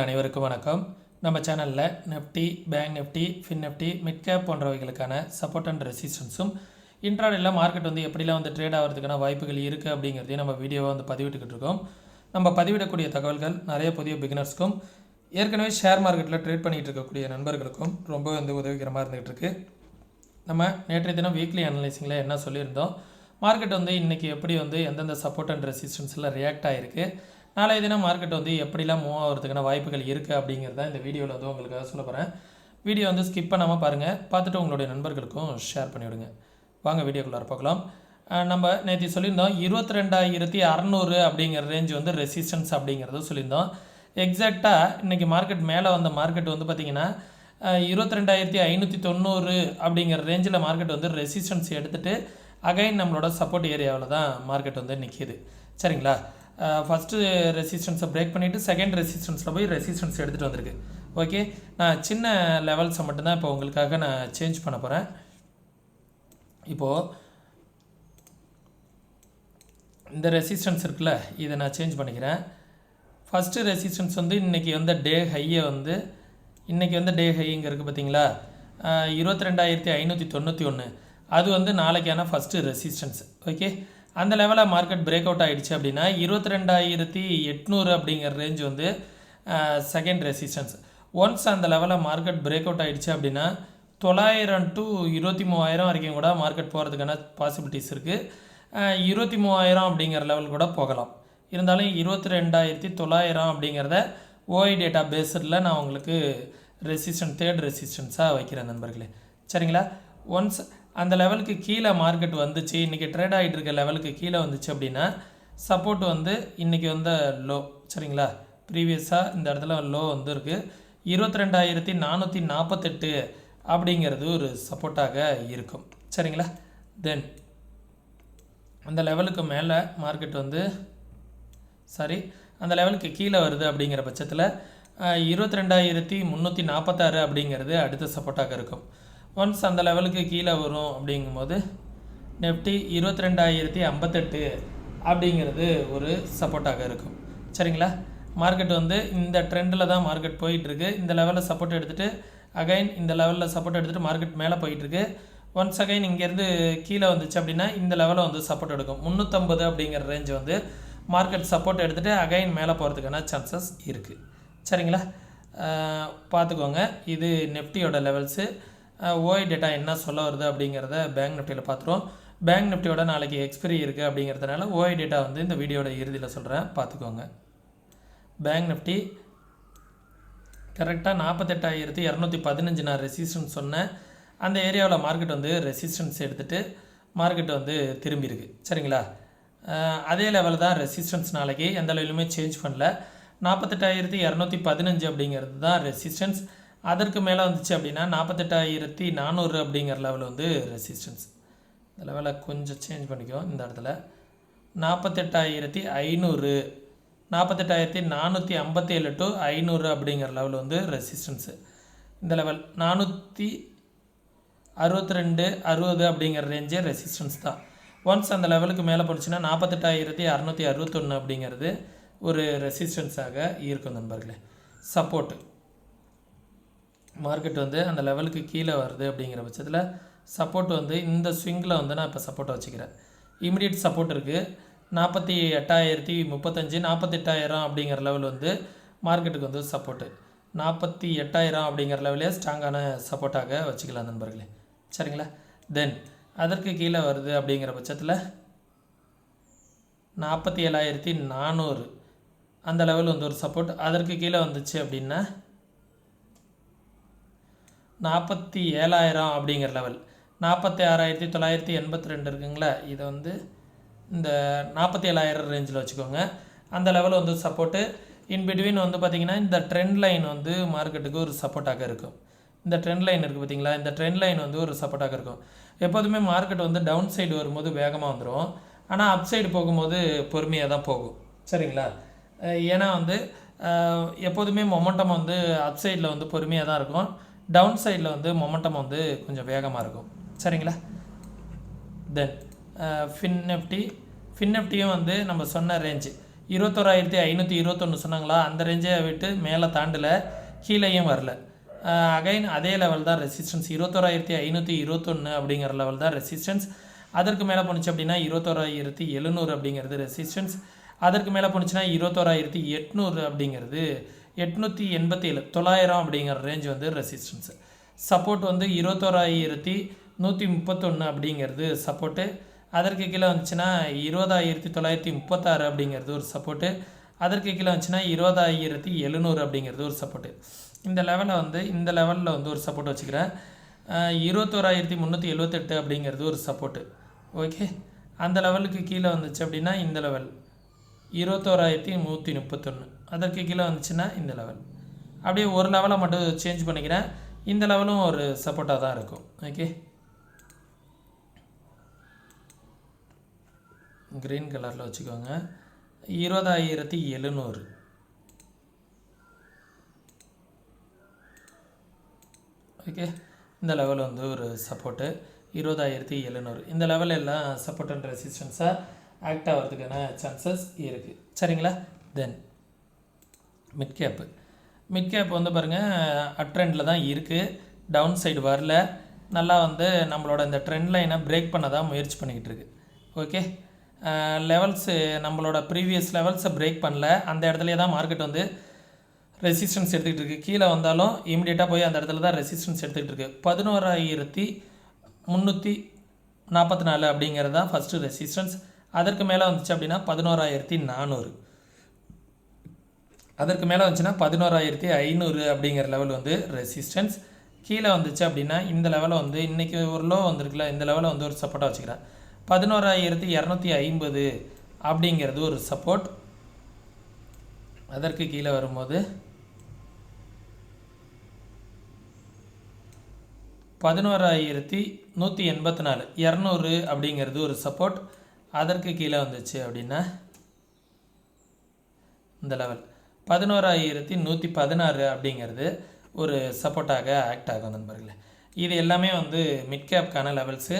அனைவருக்கும் வணக்கம். நம்ம சேனலில் Nifty, bank Nifty, fin Nifty, mid cap போன்றவைகளுக்கான சப்போர்ட் அண்ட் ரெசிஸ்டன்ஸும் இன்ட்ராடேயில் மார்க்கெட் எப்படிலாம் ட்ரேட் ஆகிறதுக்கான வாய்ப்புகள் இருக்குது அப்படிங்கிறதையும் நம்ம வீடியோவை பதிவிட்டுக்கிட்டு இருக்கோம். நம்ம பதிவிடக்கூடிய தகவல்கள் நிறைய புதிய பிகினர்ஸ்க்கும் ஏற்கனவே ஷேர் மார்க்கெட்டில் ட்ரேட் பண்ணிகிட்டு இருக்கக்கூடிய நண்பர்களுக்கும் ரொம்ப உதவிகரமாக இருந்துகிட்டு இருக்குது. நம்ம நேற்றைய தினம் வீக்லி அனலைசிங்கில் என்ன சொல்லியிருந்தோம், மார்க்கெட் இன்றைக்கி எப்படி எந்தெந்த சப்போர்ட் அண்ட் ரெசிஸ்டன்ஸில் ரியாக்ட் ஆகிருக்கு, நாளைய தினம் மார்க்கெட் எப்படிலாம் மூவ் ஆகிறதுக்கான வாய்ப்புகள் இருக்குது அப்படிங்கிறத இந்த வீடியோவில் உங்களுக்காக சொல்ல போகிறேன். வீடியோ ஸ்கிப் பண்ணாமல் பாருங்கள், பார்த்துட்டு உங்களுடைய நண்பர்களுக்கும் ஷேர் பண்ணிவிடுங்க. வாங்க வீடியோக்குள்ளார பார்க்கலாம். நம்ம நேற்று சொல்லியிருந்தோம் 22,600 அப்படிங்கிற ரேஞ்ச் ரெசிஸ்டன்ஸ் அப்படிங்கிறத சொல்லியிருந்தோம். எக்ஸாக்டாக இன்றைக்கி மார்க்கெட் மேலே வந்த மார்க்கெட் பார்த்திங்கன்னா 22,590 அப்படிங்கிற ரேஞ்சில் மார்க்கெட் ரெசிஸ்டன்ஸ் எடுத்துகிட்டு அகைன் நம்மளோட சப்போர்ட் ஏரியாவில் தான் மார்க்கெட் நிற்கிது. சரிங்களா? ஃபஸ்ட்டு ரெசிஸ்டன்ஸை பிரேக் பண்ணிவிட்டு செகண்ட் ரெசிஸ்டன்ஸில் போய் ரெசிஸ்டன்ஸ் எடுத்துகிட்டு வந்திருக்கு. ஓகே, நான் சின்ன லெவல்ஸை மட்டும்தான் இப்போ உங்களுக்காக நான் சேஞ்ச் பண்ண போகிறேன். இப்போது இந்த ரெசிஸ்டன்ஸ் இருக்குல்ல, இதை நான் சேஞ்ச் பண்ணிக்கிறேன். ஃபஸ்ட்டு ரெசிஸ்டன்ஸ் இன்றைக்கி டே ஹையை இன்றைக்கி டே ஹைங்க இருக்குது பார்த்தீங்களா, 22,591. அது நாளைக்கான ஃபஸ்ட்டு ரெசிஸ்டன்ஸ். ஓகே, அந்த லெவலில் மார்க்கெட் பிரேக் அவுட் ஆகிடுச்சு அப்படின்னா 22,800 அப்படிங்கிற ரேஞ்ச் செகண்ட் ரெசிஸ்டன்ஸ். ஒன்ஸ் அந்த லெவலில் மார்க்கெட் பிரேக் அவுட் ஆகிடுச்சு அப்படின்னா 900 to 23,000 வரைக்கும் கூட மார்க்கெட் போகிறதுக்கான பாசிபிலிட்டிஸ் இருக்குது. 23,000 அப்படிங்கிற லெவல் கூட போகலாம். இருந்தாலும் 22,900 அப்படிங்கிறத ஓஐ டேட்டா பேஸில் நான் உங்களுக்கு தேர்ட் ரெசிஸ்டன்ஸாக வைக்கிறேன் நண்பர்களே. சரிங்களா? ஒன்ஸ் அந்த லெவலுக்கு கீழே மார்க்கெட் வந்துச்சு, இன்றைக்கி ட்ரேட் ஆகிட்டு இருக்க லெவலுக்கு கீழே வந்துச்சு அப்படின்னா சப்போர்ட் இன்றைக்கி லோ. சரிங்களா? ப்ரீவியஸாக இந்த இடத்துல லோ இருக்குது. 22,448 அப்படிங்கிறது ஒரு சப்போர்ட்டாக இருக்கும். சரிங்களா? தென் அந்த லெவலுக்கு மேலே மார்க்கெட் அந்த லெவலுக்கு கீழே வருது அப்படிங்கிற பட்சத்தில் 22,346 அப்படிங்கிறது அடுத்த சப்போர்ட்டாக இருக்கும். ஒன்ஸ் அந்த லெவலுக்கு கீழே வரும் அப்படிங்கும்போது நிஃப்டி 22,058 அப்படிங்கிறது ஒரு சப்போர்ட்டாக இருக்கும். சரிங்களா? மார்க்கெட் இந்த ட்ரெண்டில் தான் மார்க்கெட் போயிட்டுருக்கு. இந்த லெவலில் சப்போர்ட் எடுத்துகிட்டு அகைன் இந்த லெவலில் சப்போர்ட் எடுத்துகிட்டு மார்க்கெட் மேலே போயிட்டுருக்கு. ஒன்ஸ் அகைன் இங்கேருந்து கீழே வந்துச்சு அப்படின்னா இந்த லெவலில் சப்போர்ட் எடுக்கும். 350 அப்படிங்கிற ரேஞ்ச் மார்க்கெட் சப்போர்ட் எடுத்துகிட்டு அகைன் மேலே போகிறதுக்கான சான்சஸ் இருக்குது. சரிங்களா? பார்த்துக்கோங்க. இது நிஃப்டியோட லெவல்ஸு. ஓஐ டேட்டா என்ன சொல்ல வருது அப்படிங்கிறத பேங்க் நிஃப்டியில் பார்த்துருவோம். பேங்க் நிஃப்டியோட நாளைக்கு எக்ஸ்பிரி இருக்குது அப்படிங்கிறதுனால ஓஐ டேட்டா இந்த வீடியோட இறுதியில் சொல்கிறேன், பார்த்துக்கோங்க. பேங்க் நிஃப்டி கரெக்டாக 48,215 நான் ரெசிஸ்டன்ஸ் சொன்னேன். அந்த ஏரியாவில் மார்க்கெட் ரெசிஸ்டன்ஸ் எடுத்துகிட்டு மார்க்கெட் திரும்பியிருக்கு. சரிங்களா? அதே லெவலில் தான் ரெசிஸ்டன்ஸ் நாளைக்கு எந்த லெவலுமே சேஞ்ச் பண்ணல. 48,215 அப்படிங்கிறது தான் ரெசிஸ்டன்ஸ். அதற்கு மேலே வந்துச்சு அப்படின்னா 48,400 அப்படிங்கிற லெவல் ரெசிஸ்டன்ஸ். இந்த லெவலை கொஞ்சம் சேஞ்ச் பண்ணிக்கோ. இந்த இடத்துல 48,500 48,457 to 500 அப்படிங்கிற லெவல் ரெசிஸ்டன்ஸு. இந்த லெவல் 462 60 அப்படிங்கிற ரேஞ்சே ரெசிஸ்டன்ஸ் தான். ஒன்ஸ் அந்த லெவலுக்கு மேலே போச்சுன்னா 48,661 அப்படிங்கிறது ஒரு ரெசிஸ்டன்ஸாக இருக்கும் நண்பர்களே. சப்போர்ட்டு மார்க்கெட் அந்த லெவலுக்கு கீழே வருது அப்படிங்கிற பட்சத்தில் சப்போர்ட் இந்த ஸ்விங்கில் நான் இப்போ சப்போர்ட்டை வச்சுக்கிறேன். இமிடியட் சப்போர்ட் இருக்குது 48,035 48,000 அப்படிங்கிற லெவல் மார்க்கெட்டுக்கு சப்போர்ட்டு 48,000 அப்படிங்கிற லெவலே ஸ்ட்ராங்கான சப்போர்ட்டாக வச்சுக்கலாம் நண்பர்களே. சரிங்களா? தென் அதற்கு கீழே வருது அப்படிங்கிற பட்சத்தில் 47,400 அந்த லெவல் ஒரு சப்போர்ட். அதற்கு கீழே வந்துச்சு அப்படின்னா 47,000 அப்படிங்கிற லெவல் 46,982 இருக்குங்களா, இதை இந்த 47,000 ரேஞ்சில் வச்சுக்கோங்க. அந்த லெவல் சப்போர்ட்டு. இன்பிட்வீன் பார்த்திங்கன்னா இந்த ட்ரெண்ட் லைன் மார்க்கெட்டுக்கு ஒரு சப்போர்ட்டாக இருக்கும். இந்த ட்ரெண்ட் லைன் இருக்குது பார்த்திங்களா, இந்த ட்ரெண்ட் லைன் ஒரு சப்போர்ட்டாக இருக்கும். எப்போதுமே மார்க்கெட் டவுன் சைடு வரும்போது வேகமாக வந்துடும், ஆனால் அப் சைடு போகும்போது பொறுமையாக தான் போகும். சரிங்களா? ஏன்னா எப்போதுமே மொமெண்டம் அப் சைடில் பொறுமையாக தான் இருக்கும், டவுன் சைடில் மொமெண்டம் கொஞ்சம் வேகமாக இருக்கும். சரிங்களா? தென் ஃபின் நிஃப்டியும் நம்ம சொன்ன ரேஞ்சு 21,521 சொன்னாங்களா, அந்த ரேஞ்சை விட்டு மேலே தாண்டலை, கீழேயும் வரல. அகைன் அதே லெவல் தான் ரெசிஸ்டன்ஸ். 21,521 அப்படிங்கிற லெவல் தான் ரெசிஸ்டன்ஸ். அதற்கு மேலே போணுச்சு அப்படின்னா 21,700 அப்படிங்கிறது ரெசிஸ்டன்ஸ். அதற்கு மேலே போணுச்சுன்னா 21,800 அப்படிங்கிறது 887 900 அப்படிங்கிற ரேஞ்ச் வந்து ரெசிஸ்டன்ஸு. சப்போர்ட் வந்து 21,131 அப்படிங்கிறது சப்போர்ட்டு. அதற்கு கீழே வந்துச்சுன்னா 20,936 அப்படிங்கிறது ஒரு சப்போர்ட்டு. அதற்கு கீழே வந்துச்சுன்னா 20,700 அப்படிங்கிறது ஒரு சப்போர்ட்டு. இந்த லெவலில் வந்து ஒரு சப்போர்ட் வச்சுக்கிறேன். 21,378 அப்படிங்கிறது ஒரு சப்போர்ட்டு. ஓகே, அந்த லெவலுக்கு கீழே வந்துச்சு அப்படின்னா இந்த லெவல் 21,131. அதற்கு கீழே வந்துச்சுன்னா இந்த லெவல். அப்படியே ஒரு லெவலை மட்டும் சேஞ்ச் பண்ணிக்கிறேன். இந்த லெவலும் ஒரு சப்போர்ட்டாக தான் இருக்கும். ஓகே, க்ரீன் கலரில் வச்சுக்கோங்க. 20,700. ஓகே, இந்த லெவல் வந்து ஒரு சப்போர்ட்டு 20,700. இந்த லெவல் எல்லாம் சப்போர்ட் அண்ட் ரெசிஸ்டன்ஸாக ஆக்ட் ஆகிறதுக்கான சான்சஸ் இருக்குது. சரிங்களா? தென் மிட் கேப் வந்து பாருங்கள் அப் ட்ரெண்டில் தான் இருக்குது, டவுன் சைடு வரல. நல்லா வந்து நம்மளோட இந்த ட்ரெண்ட் லைனை பிரேக் பண்ண தான் முயற்சி பண்ணிக்கிட்டு இருக்கு. ஓகே, லெவல்ஸு நம்மளோட ப்ரீவியஸ் லெவல்ஸை பிரேக் பண்ணல, அந்த இடத்துலையே தான் மார்க்கெட் வந்து ரெசிஸ்டன்ஸ் எடுத்துக்கிட்டு இருக்குது. கீழே வந்தாலும் இமீடியட்டாக போய் அந்த இடத்துல தான் ரெசிஸ்டன்ஸ் எடுத்துக்கிட்டு இருக்குது. 11,344 அப்படிங்கிறது தான் ஃபஸ்ட்டு ரெசிஸ்டன்ஸ். அதற்கு மேலே வந்துச்சு அப்படின்னா 11,400. அதற்கு மேலே வந்துச்சுன்னா 11,500 அப்படிங்கிற லெவல் வந்து ரெசிஸ்டன்ஸ். கீழே வந்துச்சு அப்படின்னா இந்த லெவலை வந்து இன்றைக்கி ஒரு லோ வந்திருக்குல்ல, இந்த லெவலை வந்து ஒரு சப்போர்ட்டாக வச்சுக்கிறேன். 11,250 அப்படிங்கிறது ஒரு சப்போர்ட். அதற்கு கீழே வரும்போது 11,184 200 அப்படிங்கிறது ஒரு சப்போர்ட். அதற்கு கீழே வந்துச்சு அப்படின்னா இந்த லெவல் 11,116 அப்படிங்கிறது ஒரு சப்போர்ட்டாக ஆக்ட் ஆகும் நண்பர்களே. இது எல்லாமே வந்து மிட் கேப்கான லெவல்ஸு.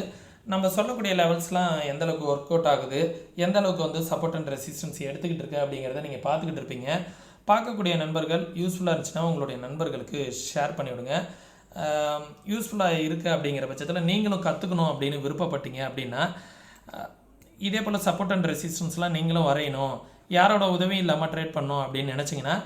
நம்ம சொல்லக்கூடிய லெவல்ஸ்லாம் எந்தளவுக்கு ஒர்க் அவுட் ஆகுது, எந்த அளவுக்கு வந்து சப்போர்ட் அண்ட் ரெசிஸ்டன்ஸ் எடுத்துக்கிட்டு இருக்கு அப்படிங்கிறத நீங்கள் பார்த்துக்கிட்டு இருப்பீங்க. பார்க்கக்கூடிய நண்பர்கள் யூஸ்ஃபுல்லாக இருந்துச்சுன்னா உங்களுடைய நண்பர்களுக்கு ஷேர் பண்ணிவிடுங்க. யூஸ்ஃபுல்லாக இருக்குது அப்படிங்கிற பட்சத்தில் நீங்களும் கற்றுக்கணும் அப்படின்னு விருப்பப்பட்டீங்க அப்படின்னா இதே போல் சப்போர்ட் அண்ட் ரெசிஸ்டன்ஸ்லாம் நீங்களும் வரையணும், யாரோட உதவியும் இல்லாமல் ட்ரேட் பண்ணணும் அப்படின்னு நினச்சிங்கன்னா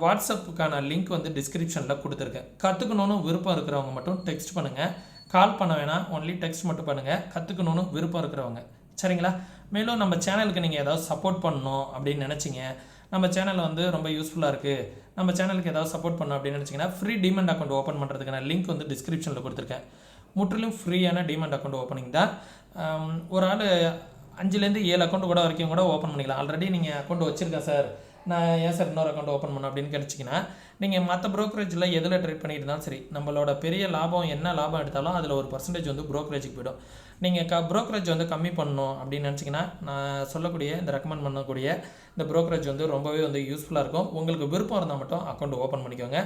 வாட்ஸ்அப்புக்கான லிங்க் வந்து டிஸ்கிரிப்ஷனில் கொடுத்துருக்கேன். கற்றுக்கணுன்னு விருப்பம் இருக்கிறவங்க மட்டும் டெக்ஸ்ட் பண்ணுங்கள், கால் பண்ண வேணாம், ஒன்லி டெக்ஸ்ட் மட்டும் பண்ணுங்கள், கற்றுக்கணுன்னு விருப்பம் இருக்கிறவங்க. சரிங்களா? மேலும் நம்ம சேனலுக்கு நீங்கள் ஏதாவது சப்போர்ட் பண்ணணும் அப்படின்னு நினச்சிங்க, நம்ம சேனல் வந்து ரொம்ப யூஸ்ஃபுல்லாக இருக்குது, நம்ம சேனலுக்கு ஏதாவது சப்போர்ட் பண்ணணும் அப்படின்னு நினச்சிங்கன்னா ஃப்ரீ டிமெண்ட் அக்கௌண்ட் ஓப்பன் பண்ணுறதுக்கான லிங்க் வந்து டிஸ்கிரிப்ஷனில் கொடுத்துருக்கேன். முற்றிலும் ஃப்ரீயான டிமெண்ட் அக்கௌண்ட் ஓப்பனிங் தான். ஒரு ஆள் 5-7 அக்கௌண்ட் கூட வரைக்கும் கூட ஓப்பன் பண்ணிக்கலாம். ஆல்ரெடி நீங்கள் அக்கௌண்ட் வச்சுருக்கேன் சார், நான் ஏன் சார் இன்னொரு அக்கௌண்ட் ஓப்பன் பண்ண அப்படின்னு கிடைச்சிங்கன்னா நீங்கள் மற்ற ப்ரோக்கரேஜில் எதில் ட்ரேட் பண்ணிட்டு இருந்தாலும் சரி, நம்மளோட பெரிய லாபம் என்ன லாபம் எடுத்தாலும் அதில் ஒரு பர்சன்டேஜ் வந்து ப்ரோக்கரேஜுக்கு போய்டும். நீங்கள் ப்ரோக்கரேஜ் வந்து கம்மி பண்ணணும் அப்படின்னு நினச்சிங்கன்னா நான் சொல்லக்கூடிய இந்த ரெக்கமெண்ட் பண்ணக்கூடிய இந்த ப்ரோக்கரேஜ் வந்து ரொம்பவே வந்து யூஸ்ஃபுல்லாக இருக்கும். உங்களுக்கு விருப்பம் இருந்தால் மட்டும் அக்கௌண்ட் ஓப்பன் பண்ணிக்கோங்க.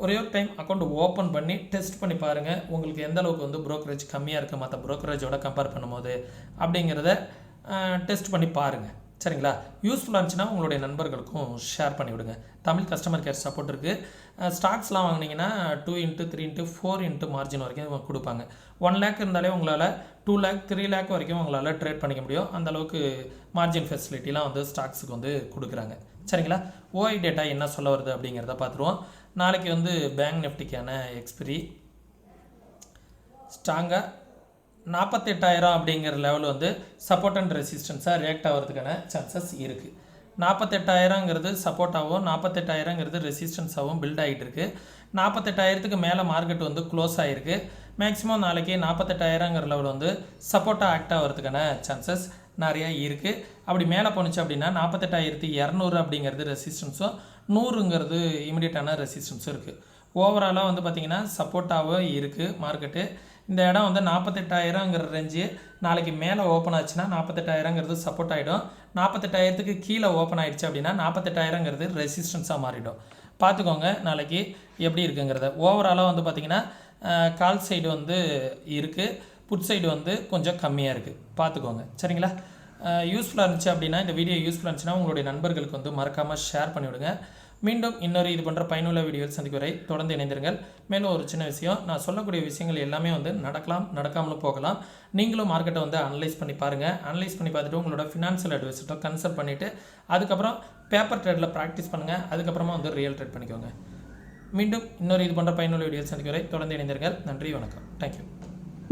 ஒரே ஒரு டைம் அக்கௌண்ட் ஓப்பன் பண்ணி டெஸ்ட் பண்ணி பாருங்கள், உங்களுக்கு எந்த அளவுக்கு வந்து ப்ரோக்கரேஜ் கம்மியாக இருக்குது மற்ற ப்ரோக்கரேஜோட கம்பேர் பண்ணும்போது அப்படிங்கிறத டெஸ்ட் பண்ணி பாருங்கள். சரிங்களா? யூஸ்ஃபுல்லாக இருந்துச்சுன்னா உங்களுடைய நண்பர்களுக்கும் ஷேர் பண்ணிவிடுங்க. தமிழ் கஸ்டமர் கேர் சப்போர்ட் இருக்குது. ஸ்டாக்ஸ்லாம் வாங்கினீங்கன்னா 2x 3x 4x மார்ஜின் வரைக்கும் கொடுப்பாங்க. 1 lakh இருந்தாலே உங்களால் 2 lakh 3 lakh வரைக்கும் உங்களால் ட்ரேட் பண்ணிக்க முடியும். அந்தளவுக்கு மார்ஜின் ஃபெசிலிட்டிலாம் வந்து ஸ்டாக்ஸுக்கு வந்து கொடுக்குறாங்க. சரிங்களா? ஓஐ டேட்டா என்ன சொல்ல வருது அப்படிங்கிறத பார்த்துருவோம். நாளைக்கு வந்து பேங்க் நிஃப்டிக்கான எக்ஸ்பிரி ஸ்ட்ராங்காக 48,000 அப்படிங்கிற லெவல் வந்து சப்போர்ட் அண்ட் ரெசிஸ்டன்ஸாக ரியாக்ட் ஆகிறதுக்கான சான்சஸ் இருக்குது. 48,000ங்கிறது சப்போர்ட்டாகவும் 48,000ங்கிறது ரெசிஸ்டன்ஸாகவும் பில்ட் ஆகிட்டு இருக்குது. 48,000க்கு மேலே மார்க்கெட் வந்து க்ளோஸ் ஆகிருக்கு. மேக்ஸிமம் நாளைக்கு 48,000ங்கிற லெவல் வந்து சப்போர்ட்டாக ஆக்ட் ஆகிறதுக்கான சான்சஸ் நிறையா இருக்குது. அப்படி மேலே போணுச்சு அப்படின்னா 48,200 அப்படிங்கிறது ரெசிஸ்டன்ஸும் 100ங்கிறது இமிடியேட்டான ரெசிஸ்டன்ஸும் இருக்குது. ஓவராலாக வந்து பார்த்திங்கன்னா சப்போர்ட்டாகவும் இருக்குது மார்க்கெட்டு. இந்த இடம் வந்து 48,000ங்கிற ரேஞ்சு நாளைக்கு மேலே ஓப்பன் ஆச்சுன்னா 48,000ங்கிறது சப்போர்ட் ஆகிடும். 48,000க்கு கீழே ஓப்பன் ஆகிடுச்சு அப்படின்னா 48,000ங்கிறது ரெசிஸ்டன்ஸாக மாறிடும். பார்த்துக்கோங்க நாளைக்கு எப்படி இருக்குங்கிறத. ஓவராலாக வந்து பார்த்திங்கன்னா கால் சைடு வந்து இருக்குது, புட் சைடு வந்து கொஞ்சம் கம்மியாக இருக்குது. பார்த்துக்கோங்க. சரிங்களா? யூஸ்ஃபுல்லாக இருந்துச்சு அப்படின்னா, இந்த வீடியோ யூஸ்ஃபுல்லாக இருந்துச்சுன்னா உங்களுடைய நண்பர்களுக்கு வந்து மறக்காமல் ஷேர் பண்ணிவிடுங்க. மீண்டும் இன்னொரு இது போன்ற பயனுள்ள வீடியோவில் சந்திக்கும் வரை தொடர்ந்து இணைந்திருங்கள். மேலும் ஒரு சின்ன விஷயம், நான் சொல்லக்கூடிய விஷயங்கள் எல்லாமே வந்து நடக்கலாம், நடக்காமலும் போகலாம். நீங்களும் மார்க்கெட்டை வந்து அனலைஸ் பண்ணி பாருங்கள். அனலைஸ் பண்ணி பார்த்துட்டு உங்களோட ஃபினான்ஷியல் அட்வைசர்கிட்ட கன்சல்ட் பண்ணிவிட்டு அதுக்கப்புறம் பேப்பர் ட்ரேடில் ப்ராக்டிஸ் பண்ணுங்கள். அதுக்கப்புறமா வந்து ரியல் ட்ரேட் பண்ணிக்கோங்க. மீண்டும் இன்னொரு இது போன்ற பயனுள்ள வீடியோவில் சந்திக்கும் வரை தொடர்ந்து இணைந்திருங்கள். நன்றி, வணக்கம். தேங்க்யூ.